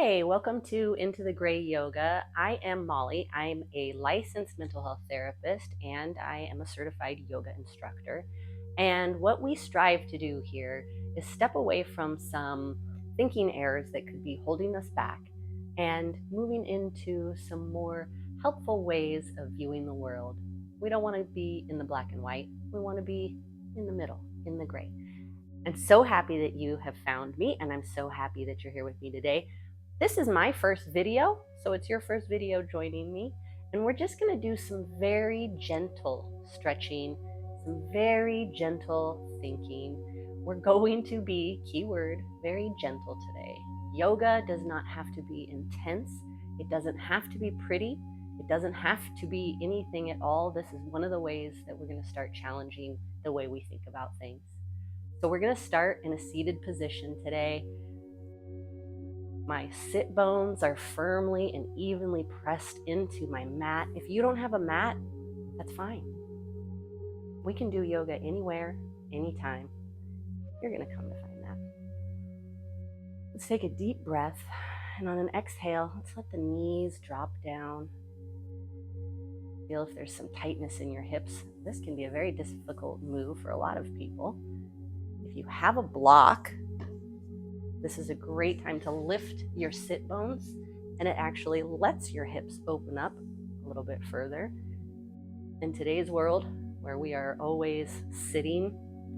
Hey, welcome to Into the Gray Yoga. I am Molly. I'm a licensed mental health therapist and I am a certified yoga instructor. And what we strive to do here is step away from some thinking errors that could be holding us back and moving into some more helpful ways of viewing the world. We don't want to be in the black and white, we want to be in the middle, in the gray. I'm so happy that you have found me, and I'm so happy that you're here with me today. This is my first video, so it's your first video joining me, and we're just going to do some very gentle stretching, some very gentle thinking. We're going to be, keyword, very gentle today. Yoga does not have to be intense. It doesn't have to be pretty. It doesn't have to be anything at all. This is one of the ways that we're going to start challenging the way we think about things. So we're going to start in a seated position today. My sit bones are firmly and evenly pressed into my mat. If you don't have a mat, that's fine. We can do yoga anywhere, anytime. You're going to come to find that. Let's take a deep breath, and on an exhale, let's let the knees drop down. Feel if there's some tightness in your hips. This can be a very difficult move for a lot of people. If you have a block, this is a great time to lift your sit bones, and it actually lets your hips open up a little bit further. In today's world, where we are always sitting,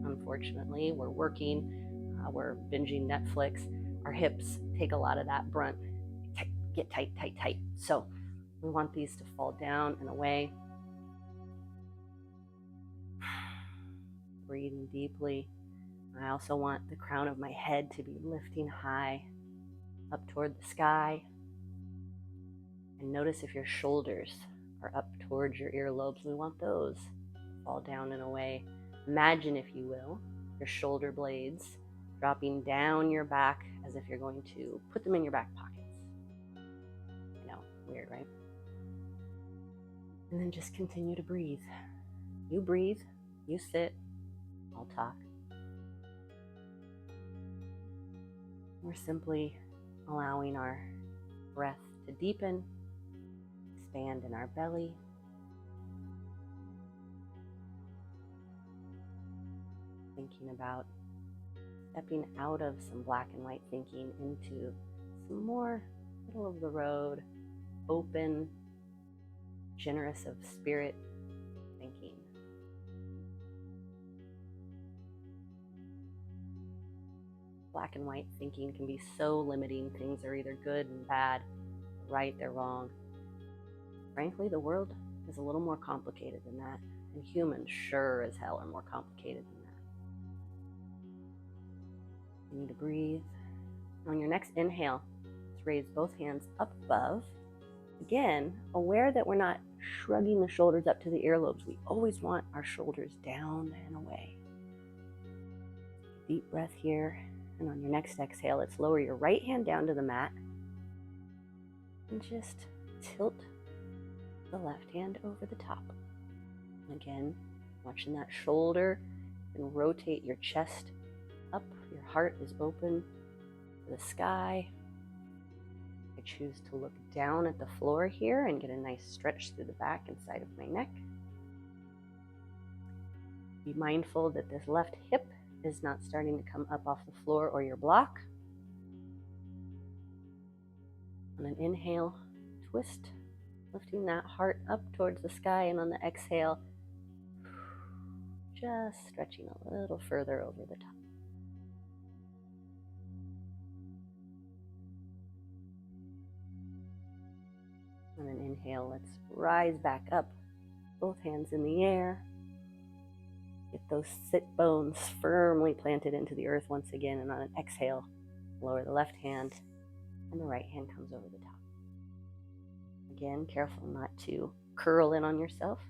unfortunately, we're working, we're binging Netflix, our hips take a lot of that brunt. Get tight, tight, tight. So we want these to fall down and away. Breathing deeply. I also want the crown of my head to be lifting high up toward the sky. And notice if your shoulders are up towards your earlobes. We want those to fall down and away. Imagine, if you will, your shoulder blades dropping down your back as if you're going to put them in your back pockets. I know, weird, right? And then just continue to breathe. You breathe, you sit, I'll talk. We're simply allowing our breath to deepen, expand in our belly. Thinking about stepping out of some black and white thinking into some more middle of the road, open, generous of spirit thinking. Black and white thinking can be so limiting. Things are either good and bad, right, they're wrong. Frankly, the world is a little more complicated than that, and humans sure as hell are more complicated than that. You need to breathe. On your next inhale, let's raise both hands up above. Again, aware that we're not shrugging the shoulders up to the earlobes. We always want our shoulders down and away. Deep breath here. And on your next exhale, let's lower your right hand down to the mat and just tilt the left hand over the top. Again, watching that shoulder and rotate your chest up. Your heart is open to the sky. I choose to look down at the floor here and get a nice stretch through the back and side of my neck. Be mindful that this left hip is not starting to come up off the floor or your block. On an inhale, twist, lifting that heart up towards the sky, and on the exhale, just stretching a little further over the top. On an inhale, let's rise back up, both hands in the air. Get those sit bones firmly planted into the earth once again, and on an exhale, lower the left hand and the right hand comes over the top. Again, careful not to curl in on yourself.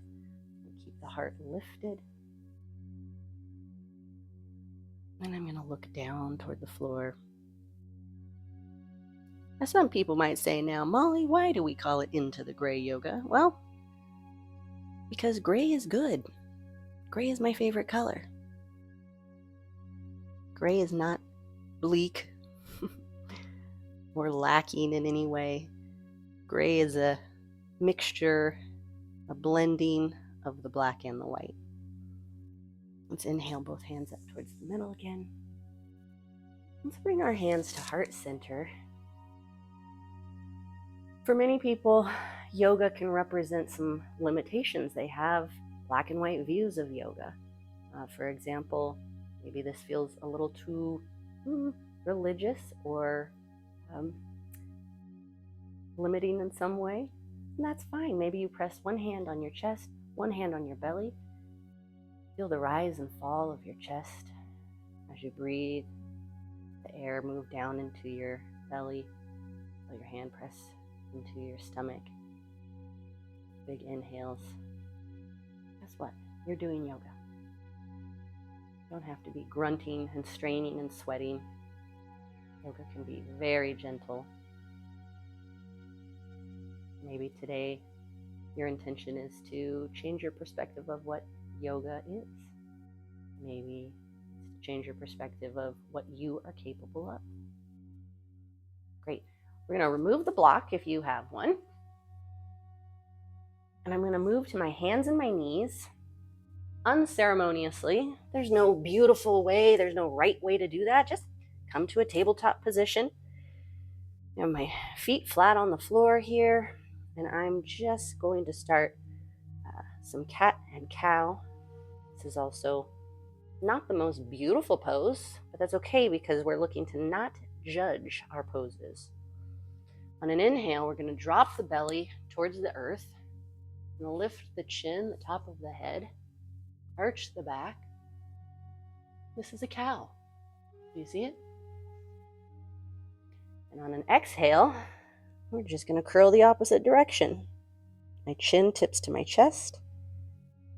Keep the heart lifted. And I'm going to look down toward the floor. Now, some people might say, now, Molly, why do we call it Into the Gray Yoga? Well, because gray is good. Gray is my favorite color. Gray is not bleak. or lacking in any way. Gray is a mixture, a blending of the black and the white. Let's inhale both hands up towards the middle again. Let's bring our hands to heart center. For many people, yoga can represent some limitations. They have black and white views of yoga. For example, maybe this feels a little too religious or limiting in some way. And that's fine. Maybe you press one hand on your chest, one hand on your belly. Feel the rise and fall of your chest as you breathe. The air move down into your belly. Let your hand press into your stomach. Big inhales. Guess what? You're doing yoga. You don't have to be grunting and straining and sweating. Yoga can be very gentle. Maybe today your intention is to change your perspective of what yoga is. Maybe to change your perspective of what you are capable of. Great. We're going to remove the block if you have one. And I'm going to move to my hands and my knees unceremoniously. There's no beautiful way, there's no right way to do that. Just come to a tabletop position. I have my feet flat on the floor here, and I'm just going to start some cat and cow. This is also not the most beautiful pose, but that's okay because we're looking to not judge our poses. On an inhale, we're going to drop the belly towards the earth. We're going to lift the chin, the top of the head, arch the back. This is a cow. Do you see it? And on an exhale, we're just going to curl the opposite direction. My chin tips to my chest.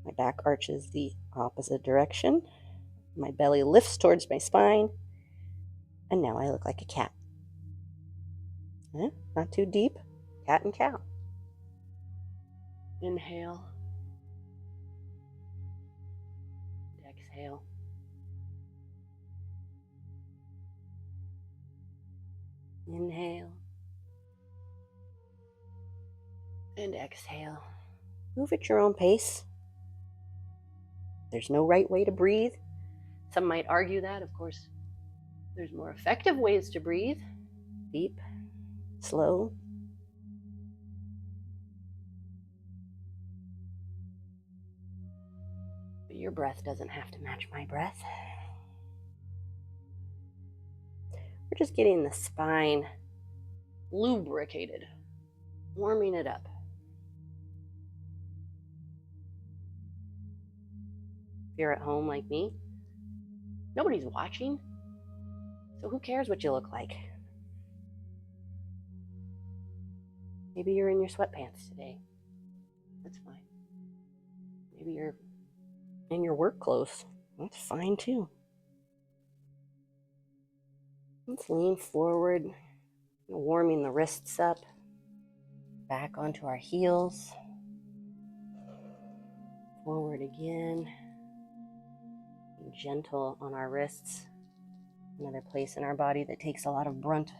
My back arches the opposite direction. My belly lifts towards my spine. And now I look like a cat. Not too deep. Cat and cow. Inhale. Exhale. Inhale. And exhale. Move at your own pace. There's no right way to breathe. Some might argue that, of course, there's more effective ways to breathe. Deep, slow. But your breath doesn't have to match my breath. We're just getting the spine lubricated, warming it up. If you're at home like me, nobody's watching, so who cares what you look like? Maybe you're in your sweatpants today. That's fine. Maybe you're in your work clothes. That's fine too. Let's lean forward, warming the wrists up, back onto our heels. Forward again. Be gentle on our wrists. Another place in our body that takes a lot of brunt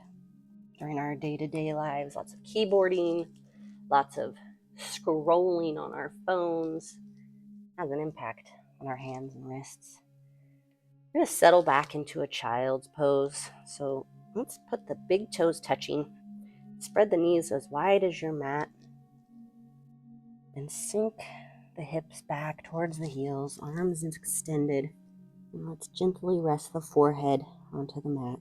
during our day-to-day lives. Lots of keyboarding, lots of scrolling on our phones. Has an impact on our hands and wrists. We're going to settle back into a child's pose. So let's put the big toes touching. Spread the knees as wide as your mat. And sink the hips back towards the heels, arms extended. And let's gently rest the forehead onto the mat.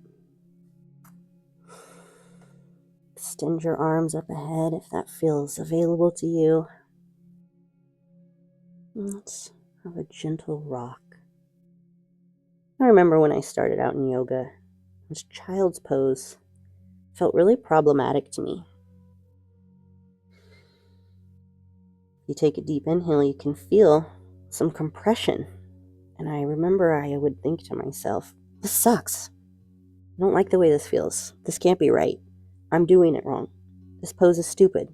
Extend your arms up ahead if that feels available to you. And let's have a gentle rock. I remember when I started out in yoga, this child's pose felt really problematic to me. If you take a deep inhale, you can feel some compression. And I remember I would think to myself, this sucks. I don't like the way this feels. This can't be right. I'm doing it wrong. This pose is stupid.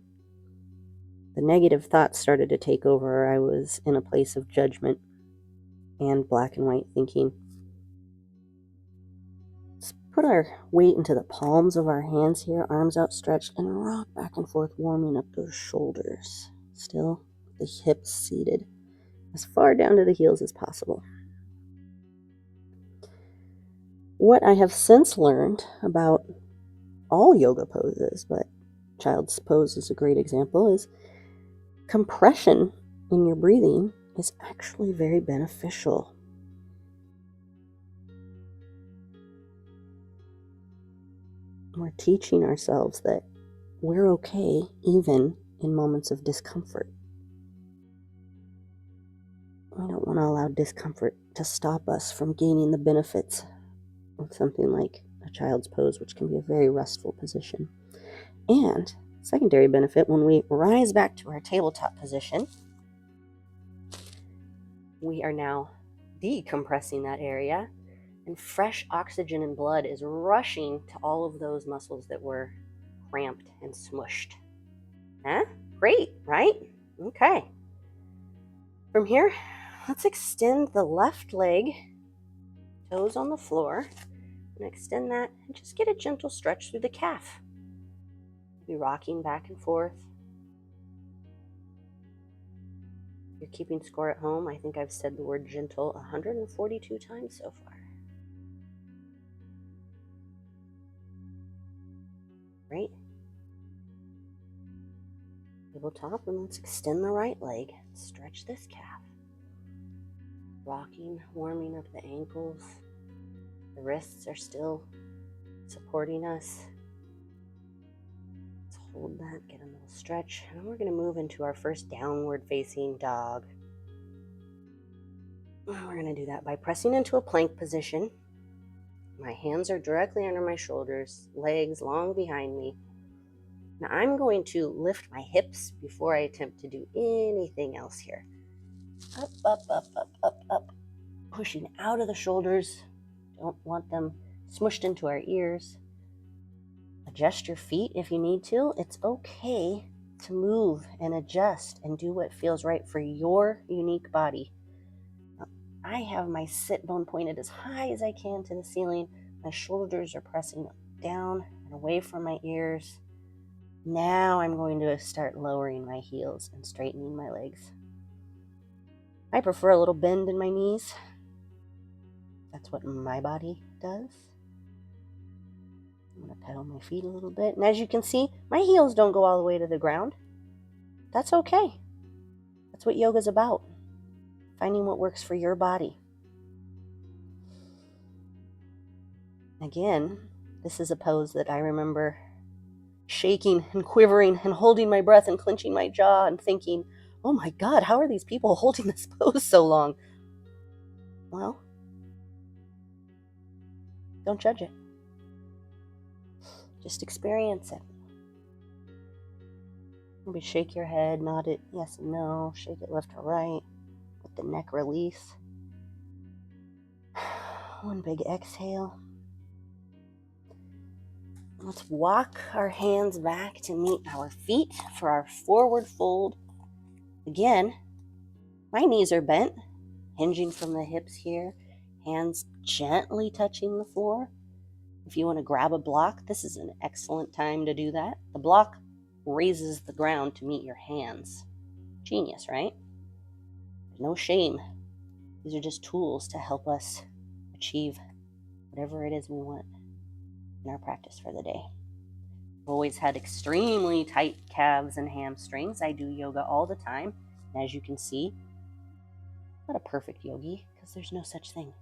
The negative thoughts started to take over. I was in a place of judgment and black and white thinking. It's Put our weight into the palms of our hands here, arms outstretched, and rock back and forth, warming up those shoulders. Still, the hips seated as far down to the heels as possible. What I have since learned about all yoga poses, but child's pose is a great example, is compression in your breathing is actually very beneficial. We're teaching ourselves that we're okay even in moments of discomfort. We don't want to allow discomfort to stop us from gaining the benefits of something like a child's pose, which can be a very restful position. And secondary benefit, when we rise back to our tabletop position, we are now decompressing that area, and fresh oxygen and blood is rushing to all of those muscles that were cramped and smushed. Huh? Great, right? Okay. From here, let's extend the left leg, toes on the floor, and extend that and just get a gentle stretch through the calf. Be rocking back and forth. You're keeping score at home. I think I've said the word gentle 142 times so far. Right? Tabletop, and let's extend the right leg. Stretch this calf. Rocking, warming up the ankles. The wrists are still supporting us. Let's hold that, get a little stretch, and then we're going to move into our first downward facing dog. We're going to do that by pressing into a plank position. My hands are directly under my shoulders, legs long behind me. Now I'm going to lift my hips before I attempt to do anything else here. Up, up, up, up, up, up. Pushing out of the shoulders. Don't want them smushed into our ears. Adjust your feet if you need to. It's okay to move and adjust and do what feels right for your unique body. Now, I have my sit bone pointed as high as I can to the ceiling. My shoulders are pressing down and away from my ears. Now I'm going to start lowering my heels and straightening my legs. I prefer a little bend in my knees. That's what my body does. I'm going to pedal my feet a little bit. And as you can see, my heels don't go all the way to the ground. That's okay. That's what yoga's about. Finding what works for your body. Again, this is a pose that I remember shaking and quivering and holding my breath and clenching my jaw and thinking, oh my God, how are these people holding this pose so long? Well, don't judge it. Just experience it. Maybe shake your head, nod it yes and no, shake it left or right, let the neck release. One big exhale. Let's walk our hands back to meet our feet for our forward fold. Again, my knees are bent, hinging from the hips here, hands gently touching the floor. If you want to grab a block, this is an excellent time to do that. The block raises the ground to meet your hands. Genius, right? There's no shame. These are just tools to help us achieve whatever it is we want in our practice for the day. I've always had extremely tight calves and hamstrings. I do yoga all the time. And as you can see, I'm not a perfect yogi because there's no such thing.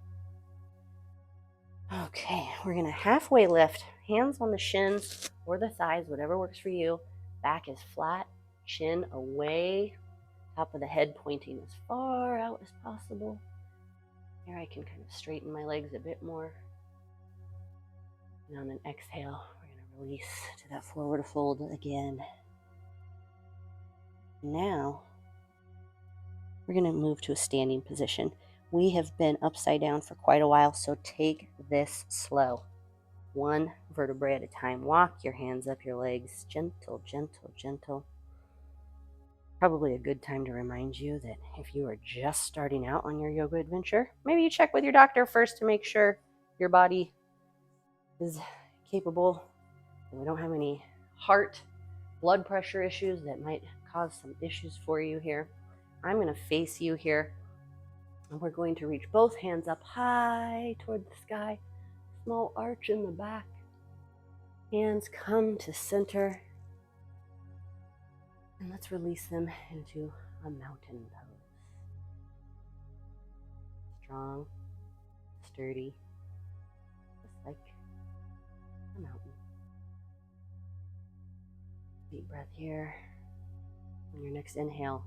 Okay, we're going to halfway lift, hands on the shins or the thighs, whatever works for you. Back is flat, chin away, top of the head pointing as far out as possible. Here I can kind of straighten my legs a bit more. And on an exhale, we're going to release to that forward fold again. Now, we're going to move to a standing position. We have been upside down for quite a while, so take this slow. One vertebrae at a time. Walk your hands up your legs. Gentle, gentle, gentle. Probably a good time to remind you that if you are just starting out on your yoga adventure, maybe you check with your doctor first to make sure your body is capable, and we don't have any heart, blood pressure issues that might cause some issues for you here. I'm going to face you here, and we're going to reach both hands up high toward the sky, small arch in the back. Hands come to center, and let's release them into a mountain pose. Strong, sturdy, just like a mountain. Deep breath here. On your next inhale,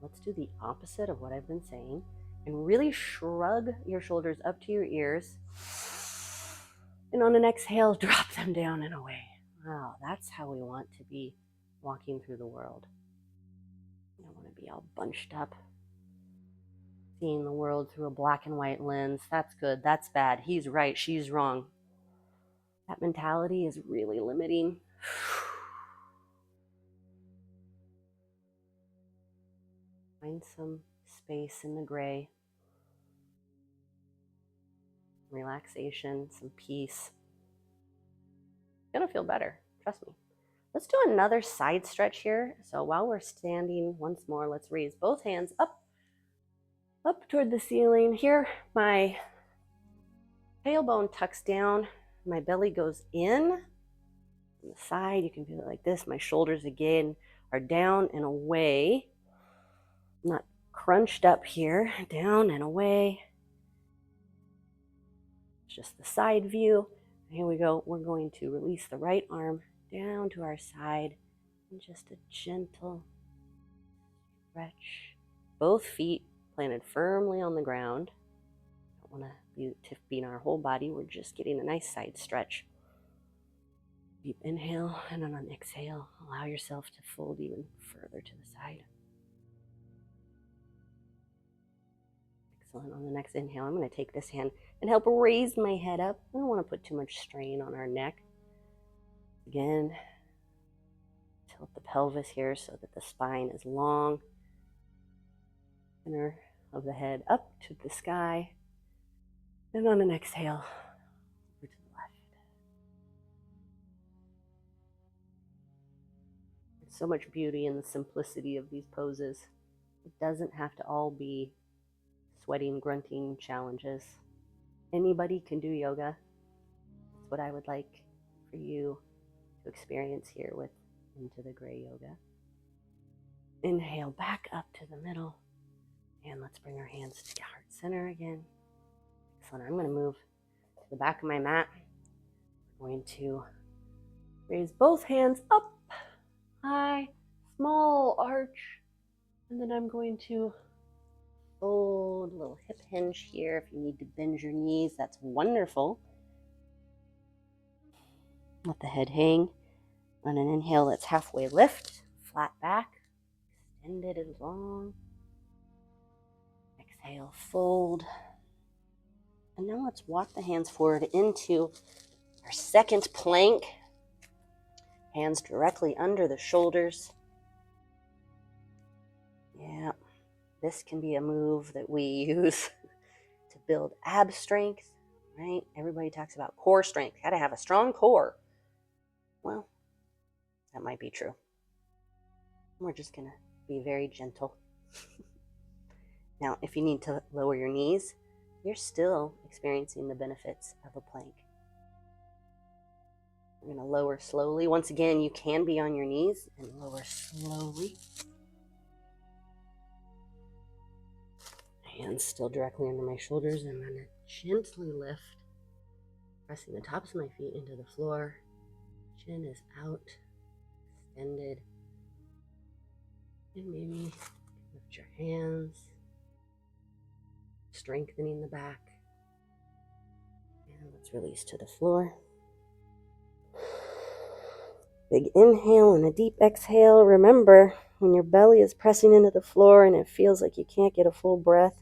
let's do the opposite of what I've been saying and really shrug your shoulders up to your ears. And on an exhale, drop them down and away. Wow, that's how we want to be walking through the world. You don't want to be all bunched up, seeing the world through a black and white lens. That's good, that's bad. He's right, she's wrong. That mentality is really limiting. Find some space in the gray. Relaxation, some peace. You're gonna feel better, trust me. Let's do another side stretch here. So while we're standing, once more, let's raise both hands up toward the ceiling. Here, my tailbone tucks down, my belly goes in. On the side, you can feel it like this. My shoulders again are down and away. I'm not crunched up here, down and away. It's just the side view. Here we go. We're going to release the right arm down to our side and just a gentle stretch. Both feet planted firmly on the ground. Don't want to be tipping our whole body. We're just getting a nice side stretch. Deep inhale, and on an exhale, allow yourself to fold even further to the side. Excellent. On the next inhale, I'm going to take this hand and help raise my head up. I don't want to put too much strain on our neck. Again, tilt the pelvis here so that the spine is long. Center of the head up to the sky. And on an exhale, over to the left. There's so much beauty in the simplicity of these poses. It doesn't have to all be sweating, grunting challenges. Anybody can do yoga. That's what I would like for you to experience here with Into the Gray Yoga. Inhale back up to the middle. And let's bring our hands to heart center again. Excellent. I'm going to move to the back of my mat. I'm going to raise both hands up, high, small arch. And then I'm going to fold, a little hip hinge here. If you need to bend your knees, that's wonderful. Let the head hang. On an inhale, let's halfway lift, flat back, extend it as long. Exhale, fold. And now let's walk the hands forward into our second plank. Hands directly under the shoulders. Yeah, this can be a move that we use to build ab strength, right? Everybody talks about core strength. Got to have a strong core. Well, that might be true. We're just going to be very gentle. Now, if you need to lower your knees, you're still experiencing the benefits of a plank. We're going to lower slowly. Once again, you can be on your knees and lower slowly. Hands still directly under my shoulders. I'm going to gently lift, pressing the tops of my feet into the floor. Chin is out, extended. And maybe lift your hands, strengthening the back. And let's release to the floor. Big inhale and a deep exhale. Remember, when your belly is pressing into the floor and it feels like you can't get a full breath,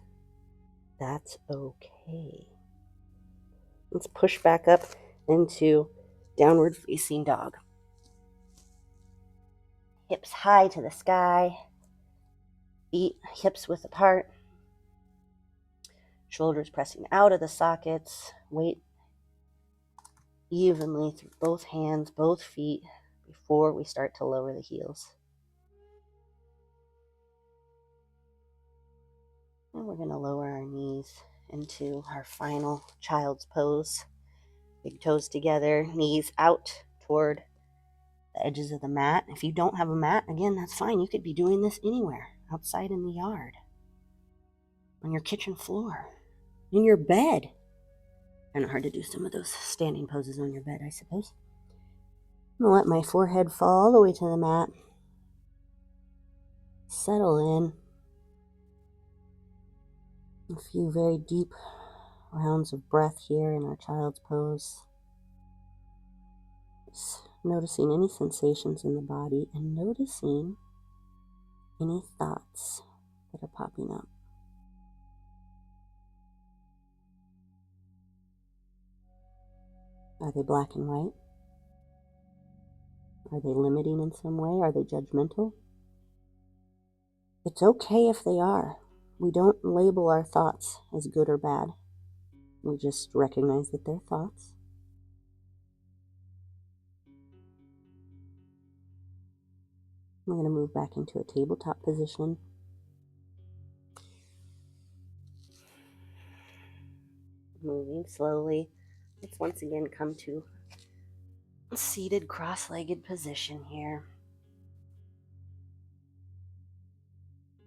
that's okay. Let's push back up into downward facing dog. Hips high to the sky. Feet hips width apart. Shoulders pressing out of the sockets. Weight evenly through both hands, both feet, before we start to lower the heels. And we're going to lower our knees into our final child's pose. Big toes together, knees out toward the edges of the mat. If you don't have a mat, again, that's fine. You could be doing this anywhere, outside in the yard, on your kitchen floor, in your bed. Kind of hard to do some of those standing poses on your bed, I suppose. I'm going to let my forehead fall all the way to the mat. Settle in. A few very deep rounds of breath here in our child's pose. Just noticing any sensations in the body and noticing any thoughts that are popping up. Are they black and white? Are they limiting in some way? Are they judgmental? It's okay if they are. We don't label our thoughts as good or bad. We just recognize that they're thoughts. We're going to move back into a tabletop position. Moving slowly. Let's once again come to a seated cross-legged position here.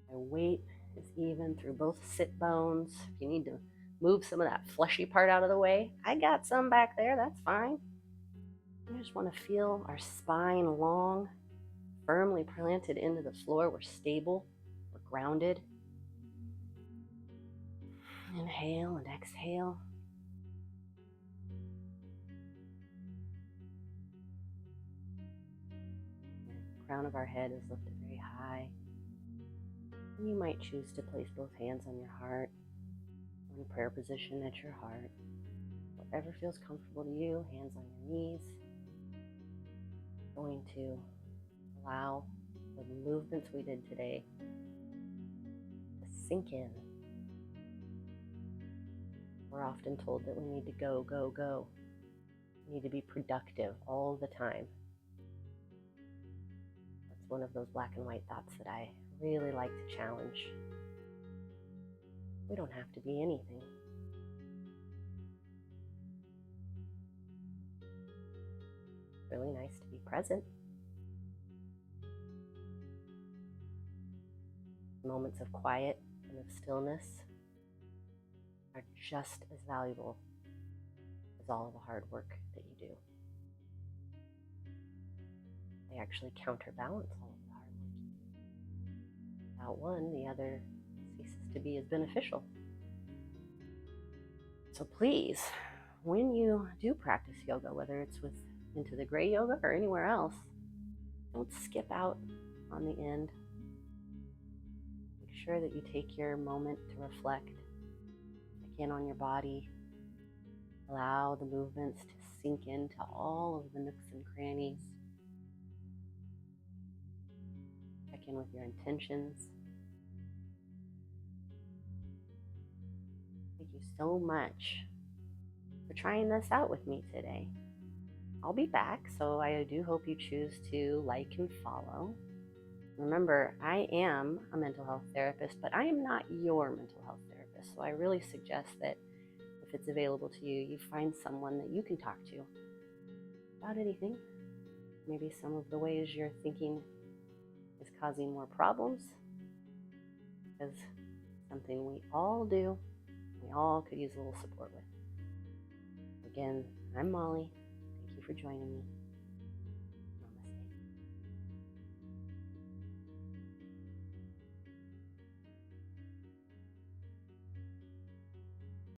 My weight is even through both sit bones. If you need to move some of that fleshy part out of the way, I got some back there, that's fine. I just want to feel our spine long, firmly planted into the floor. We're stable, we're grounded. Inhale and exhale. The crown of our head is lifted very high. And you might choose to place both hands on your heart, in prayer position at your heart. Whatever feels comfortable to you, hands on your knees. Going to allow the movements we did today to sink in. We're often told that we need to go, go, go. We need to be productive all the time. That's one of those black and white thoughts that I really like to challenge. We don't have to be anything. It's really nice to be present. Moments of quiet and of stillness are just as valuable as all of the hard work that you do. They actually counterbalance all of the hard work. Without one, the other ceases to be as beneficial. So please, when you do practice yoga, whether it's with Into the Gray Yoga or anywhere else, don't skip out on the end. Make sure that you take your moment to reflect. Check in on your body. Allow the movements to sink into all of the nooks and crannies. Check in with your intentions. Thank you so much for trying this out with me today. I'll be back, so I do hope you choose to like and follow. Remember, I am a mental health therapist, but I am not your mental health therapist, so I really suggest that if it's available to you, you find someone that you can talk to about anything. Maybe some of the ways you're thinking is causing more problems, because something we all do, we all could use a little support with. Again, I'm Molly. Thank you for joining me.